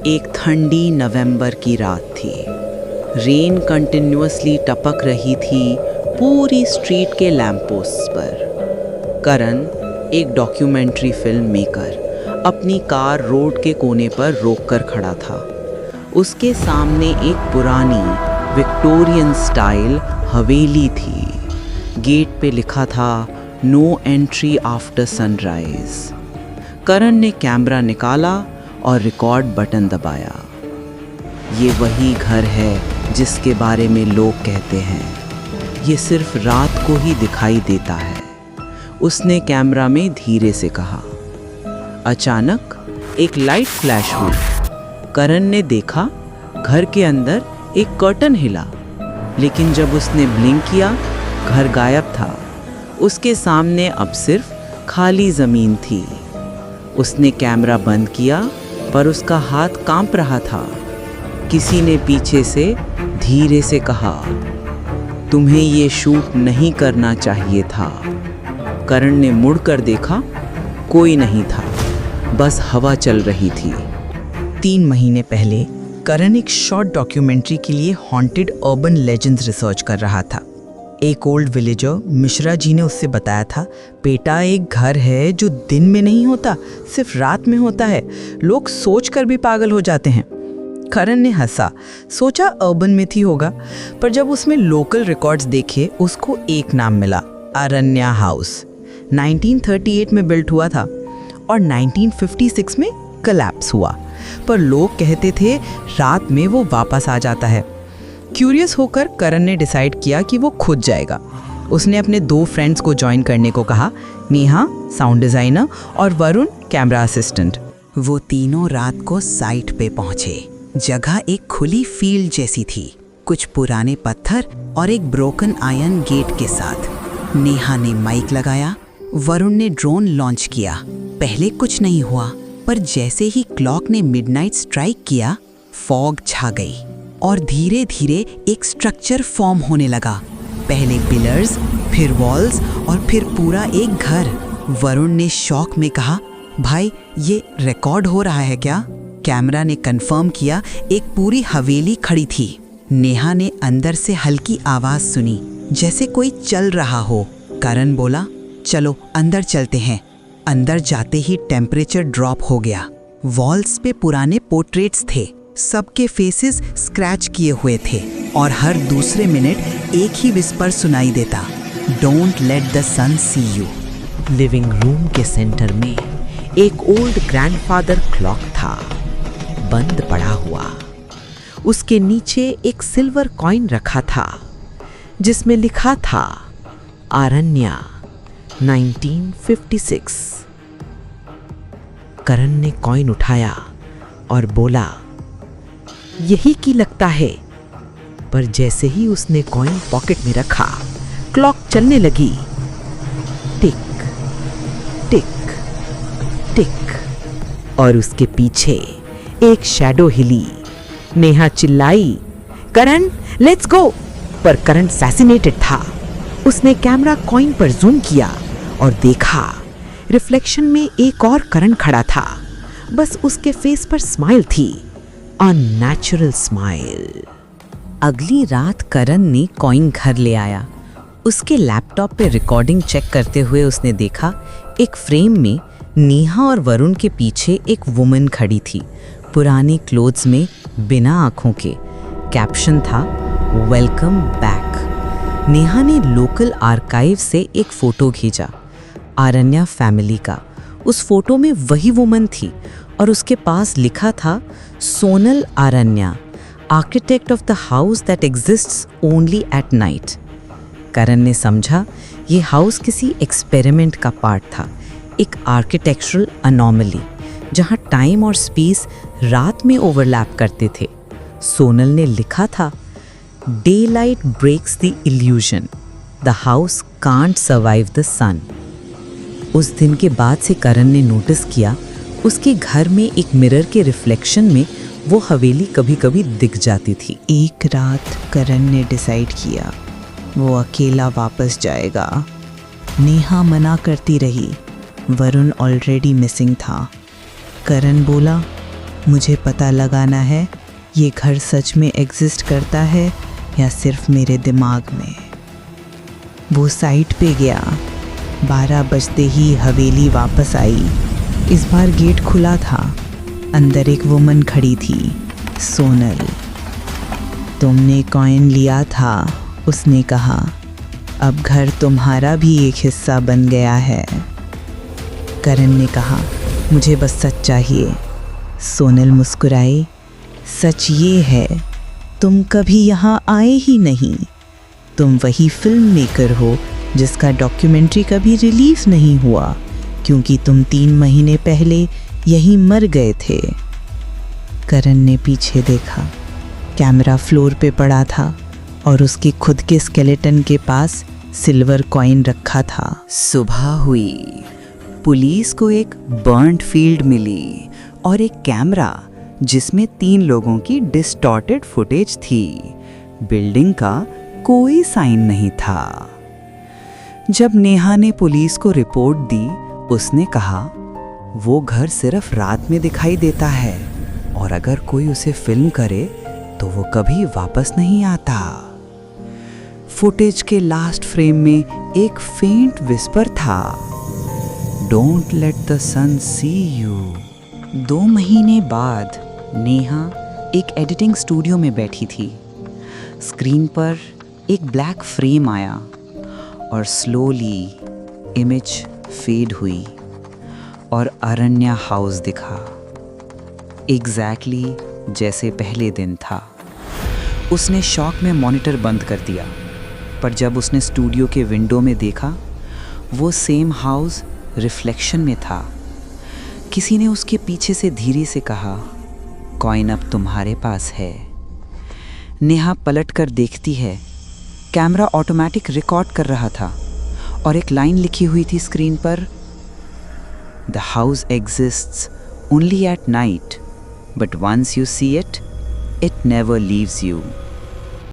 एक ठंडी नवंबर की रात थी। रेन कंटिन्यूअसली टपक रही थी पूरी स्ट्रीट के लैंपपोस्ट्स पर। करण, एक डॉक्यूमेंट्री फिल्म मेकर, अपनी कार रोड के कोने पर रोककर खड़ा था। उसके सामने एक पुरानी विक्टोरियन स्टाइल हवेली थी। गेट पे लिखा था नो एंट्री आफ्टर सनराइज। करण ने कैमरा निकाला और रिकॉर्ड बटन दबाया। ये वही घर है जिसके बारे में लोग कहते हैं ये सिर्फ रात को ही दिखाई देता है, उसने कैमरा में धीरे से कहा। अचानक एक लाइट फ्लैश हुई। करण ने देखा घर के अंदर एक कर्टन हिला, लेकिन जब उसने ब्लिंक किया घर गायब था। उसके सामने अब सिर्फ खाली जमीन थी। उसने कैमरा बंद किया पर उसका हाथ कांप रहा था। किसी ने पीछे से धीरे से कहा, तुम्हें ये शूट नहीं करना चाहिए था। करण ने मुड़कर देखा, कोई नहीं था, बस हवा चल रही थी। 3 महीने पहले करण एक शॉर्ट डॉक्यूमेंट्री के लिए हॉन्टेड अर्बन लेजेंड्स रिसर्च कर रहा था। एक ओल्ड विलेजर मिश्रा जी ने उससे बताया था, बेटा एक घर है जो दिन में नहीं होता, सिर्फ रात में होता है। लोग सोचकर भी पागल हो जाते हैं। करण ने हंसा, सोचा अर्बन मिथ ही होगा, पर जब उसमें लोकल रिकॉर्ड्स देखे उसको एक नाम मिला, आरण्या हाउस। 1938 में बिल्ट हुआ था और 1956 में कोलैप्स हुआ, पर लोग कहते थे रात में वो वापस आ जाता है। क्यूरियस होकर करण ने डिसाइड किया कि वो खुद जाएगा। उसने अपने 2 फ्रेंड्स को ज्वाइन करने को कहा, नेहा साउंड डिज़ाइनर और वरुण कैमरा असिस्टेंट। वो तीनों रात को साइट पे पहुंचे। जगह एक खुली फील्ड जैसी थी, कुछ पुराने पत्थर और एक ब्रोकन आयरन गेट के साथ। नेहा ने माइक लगाया, वरुण ने ड्रोन लॉन्च किया। पहले कुछ नहीं हुआ, पर जैसे ही क्लॉक ने मिडनाइट स्ट्राइक किया, फॉग छा गई और धीरे धीरे एक स्ट्रक्चर फॉर्म होने लगा। पहले पिलर्स, फिर वॉल्स और फिर पूरा एक घर। वरुण ने शॉक में कहा, भाई ये रिकॉर्ड हो रहा है क्या? कैमरा ने कंफर्म किया, एक पूरी हवेली खड़ी थी। नेहा ने अंदर से हल्की आवाज सुनी, जैसे कोई चल रहा हो। करण बोला, चलो अंदर चलते हैं। अंदर जाते ही टेम्परेचर ड्रॉप हो गया। वॉल्स पे पुराने पोर्ट्रेट्स थे, सबके फेसेस स्क्रैच किए हुए थे और हर दूसरे मिनट एक ही विस्पर सुनाई देता, don't let the sun see you. Living room के सेंटर में एक ओल्ड ग्रैंडफादर क्लॉक था, बंद पड़ा हुआ। उसके नीचे एक सिल्वर कॉइन रखा था जिसमें लिखा था आरण्या 1956। करण ने कॉइन उठाया और बोला, यही की लगता है। पर जैसे ही उसने कॉइन पॉकेट में रखा, क्लॉक चलने लगी, टिक टिक टिक, और उसके पीछे एक शैडो हिली। नेहा चिल्लाई, करण लेट्स गो। पर करण फैसिनेटेड था। उसने कैमरा कॉइन पर जूम किया और देखा रिफ्लेक्शन में एक और करण खड़ा था, बस उसके फेस पर स्माइल थी, अननेचुरल स्माइल। अगली रात करण ने कॉइन घर ले आया। उसके लैपटॉप पे रिकॉर्डिंग चेक करते हुए उसने देखा एक फ्रेम में नेहा और वरुण के पीछे एक वुमन खड़ी थी, पुरानी क्लोथ्स में, बिना आंखों के। कैप्शन था वेलकम बैक। नेहा ने लोकल आर्काइव से एक फोटो भेजा, आरण्या फैमिली का। उस फोटो में वही वुमन थी और उसके पास लिखा था Sonal Aranya, architect of the house that exists only at night. Karan ने समझा ये हाउस किसी एक्सपेरिमेंट का पार्ट था, एक आर्किटेक्चरल अनोमली जहां टाइम और स्पेस रात में ओवरलैप करते थे। सोनल ने लिखा था, daylight breaks the illusion, the house can't survive the sun. उस दिन के बाद से करण ने नोटिस किया उसके घर में एक मिरर के रिफ्लेक्शन में वो हवेली कभी कभी दिख जाती थी। एक रात करण ने डिसाइड किया वो अकेला वापस जाएगा। नेहा मना करती रही, वरुण ऑलरेडी मिसिंग था। करण बोला, मुझे पता लगाना है ये घर सच में एग्जिस्ट करता है या सिर्फ मेरे दिमाग में। वो साइट पे गया। 12 बजते ही हवेली वापस आई। इस बार गेट खुला था। अंदर एक वुमन खड़ी थी, सोनल। तुमने कॉइन लिया था, उसने कहा। अब घर तुम्हारा भी एक हिस्सा बन गया है। करण ने कहा, मुझे बस सच चाहिए। सोनल मुस्कुराई। सच ये है, तुम कभी यहाँ आए ही नहीं। तुम वही फिल्म मेकर हो जिसका डॉक्यूमेंट्री कभी रिलीज नहीं हुआ, क्योंकि तुम 3 महीने पहले यहीं मर गए थे। करण ने पीछे देखा। कैमरा फ्लोर पे पड़ा था और उसके खुद के स्केलेटन के पास सिल्वर कॉइन रखा था। सुबह हुई। पुलिस को एक बर्न्ड फील्ड मिली और एक कैमरा जिसमें 3 लोगों की डिस्टॉर्टेड फुटेज थी। बिल्डिंग का कोई साइन नहीं था। जब नेहा ने पुलिस को रिपोर्ट दी, उसने कहा, वो घर सिर्फ रात में दिखाई देता है और अगर कोई उसे फिल्म करे तो वो कभी वापस नहीं आता। फुटेज के लास्ट फ्रेम में एक फेंट विस्पर था, don't let the sun see you. 2 महीने बाद नेहा एक एडिटिंग स्टूडियो में बैठी थी। स्क्रीन पर एक ब्लैक फ्रेम आया और स्लोली इमेज फेड हुई और अरण्या हाउस दिखा, एग्जैक्टली जैसे पहले दिन था। उसने शॉक में मॉनिटर बंद कर दिया, पर जब उसने स्टूडियो के विंडो में देखा, वो सेम हाउस रिफ्लेक्शन में था। किसी ने उसके पीछे से धीरे से कहा, कॉइन अब तुम्हारे पास है। नेहा पलट कर देखती है। कैमरा ऑटोमेटिक रिकॉर्ड कर रहा था और एक लाइन लिखी हुई थी स्क्रीन पर, the house exists only at night, but once you see it, it never leaves you.